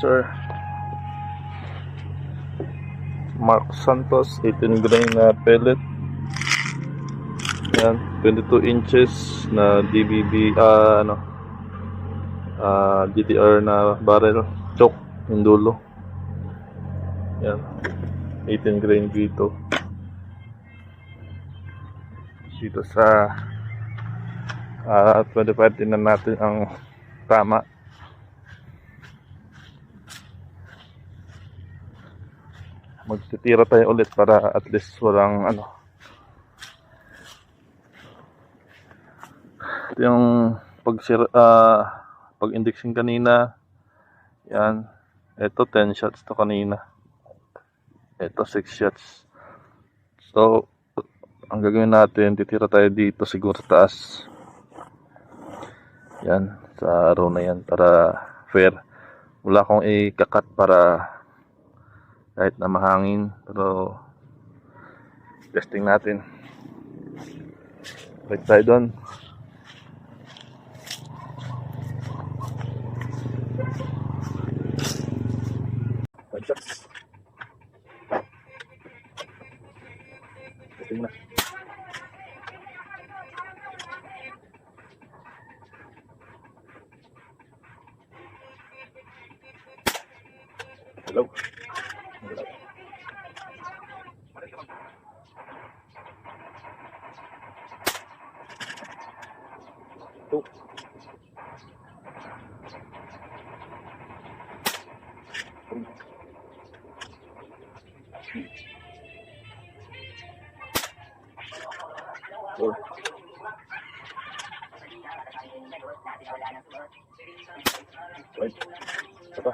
sir. Mark Santos 18 grain na pellet. Yan, 22 inches na DBB GTR na barrel choke yung dulo. Yan, 18 grain dito sa 25. Tingnan natin ang tama. Magtitira tayo ulit para at least walang ito yung pag indexing kanina. Yan, ito 10 shots to kanina, ito 6 shots. So ang gagawin natin, titira tayo dito siguro sa taas. Yan, sa row na yan para fair. Wala akong i-cut para kahit na mahangin, pero testing natin. Balik tayo doon. Testing na. Hello. Two. Four. Five. Apa?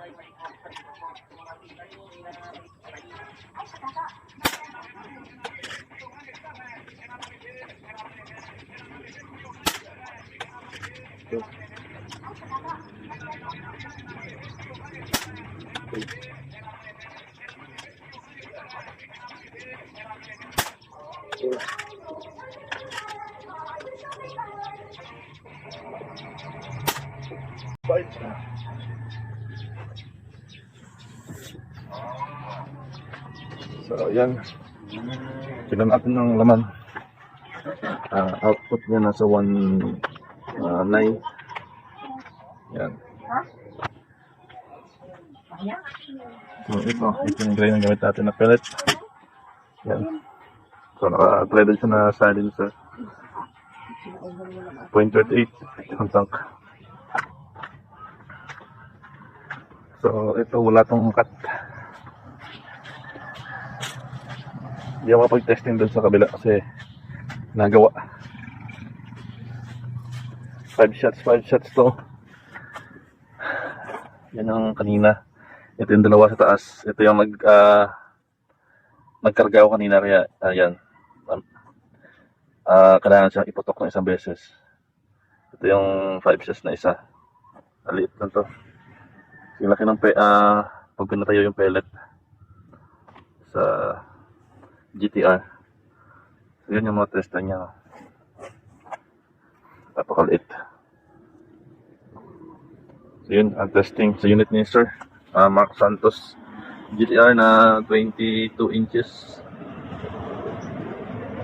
Two. Three. Four. Five. So yan, tignan natin ng laman. Output niya nasa 1.9. Yan. So ito yung grain ang gamit natin na pellet. Yan. So naka-threaded siya na silencer. 0.38 ang tank. So ito wala tong cut. Hindi ako makapag-testing doon sa kabila kasi nagawa. 5 shots to. Yan ang kanina. Ito yung dalawa sa taas. Ito yung nagkarga ako kanina. Kaya ayan, kailangan siyang iputok ng isang beses. Ito yung 5 shots na isa. Maliit lang to. Yung laki ng pag pinatayo yung pellet sa GTR. So yun yung mga testa niya. Napakaliit. So yun ang testing sa unit ni Sir Mark Santos GTR na 22 inches